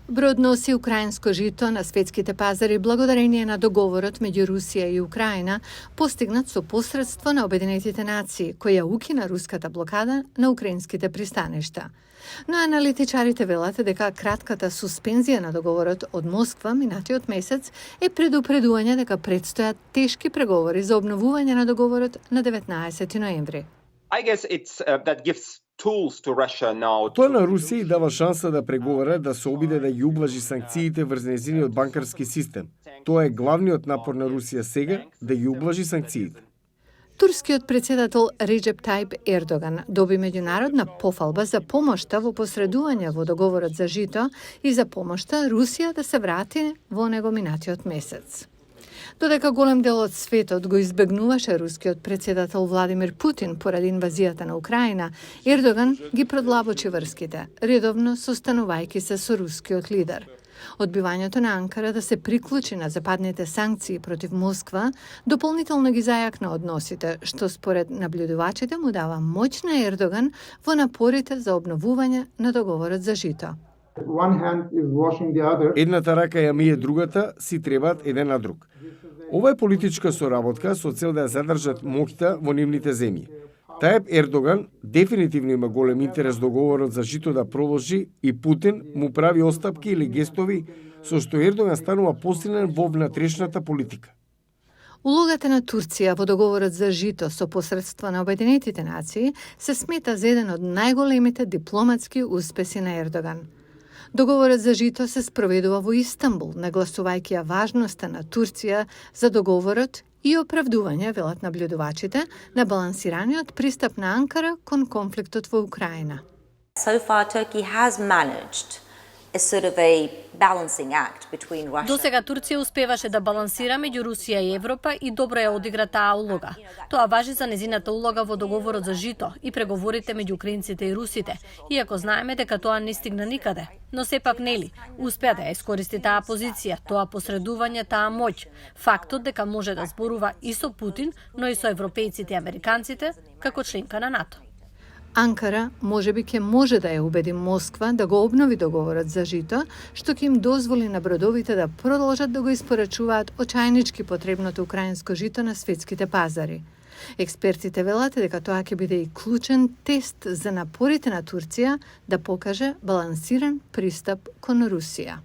Брод носи украинско жито на светските пазари благодарение на договорот меѓу Русија и Украина, постигнат со посредство на Обединетите нации, која укина руската блокада на украинските пристаништа. Но аналитичарите велат дека кратката суспензија на договорот од Москва минатиот месец е предупредување дека предстојат тешки преговори за обновување на договорот на 19 ноември. Тоа на Русија и дава шанса да преговара, да се обиде да ги ублажи санкциите врз нејзиниот банкарски систем. Тоа е главниот напор на Русија сега, да ги ублажи санкциите. Турскиот председател Реджеп Тајип Ердоган доби меѓународна пофалба за помошта во посредување во договорот за жито и за помошта Русија да се врати во него минатиот месец. Додека голем дел од светот го избегнуваше рускиот председател Владимир Путин поради инвазијата на Украина, Ердоган ги продлабочи врските, редовно состанувајќи се со рускиот лидер. Одбивањето на Анкара да се приклучи на западните санкции против Москва дополнително ги зајакна односите, што според наблюдувачите му дава моќ на Ердоган во напорите за обновување на договорот за жито. Едната рака ја мие другата, си требаат еден на друг. Ова е политичка соработка со цел да ја задржат моќта во нивните земји. Тајип Ердоган дефинитивно има голем интерес договорот за жито да продолжи и Путин му прави остапки или гестови со што Ердоган станува посилен во внатрешната политика. Улогата на Турција во договорот за жито со посредство на Обединетите нации се смета за еден од најголемите дипломатски успеси на Ердоган. Договорот за жито се спроведува во Истанбул, нагласувајќи ја важноста на Турција за договорот и оправдување, велат наблюдувачите, на балансираниот пристап на Анкара кон конфликтот во Украина. So far, Turkey has managed a sort of a balancing act between Russia. До сега Турција успеваше да балансира меѓу Русија и Европа и добро ја одигра таа улога. Тоа важи за незината улога во договорот за жито и преговорите меѓу украинците и русите, иако знаеме дека тоа не стигна никаде. Но сепак нели, успеа да ја искористи таа позиција, тоа посредување, таа моќ, фактот дека може да зборува и со Путин, но и со европејците и американците, како членка на НАТО. Анкара можеби ќе може да ја убеди Москва да го обнови договорот за жито, што ќе им дозволи на бродовите да продолжат да го испорачуваат очајнички потребното украинско жито на светските пазари. Експертите велат дека тоа ќе биде и клучен тест за напорите на Турција да покаже балансиран пристап кон Русија.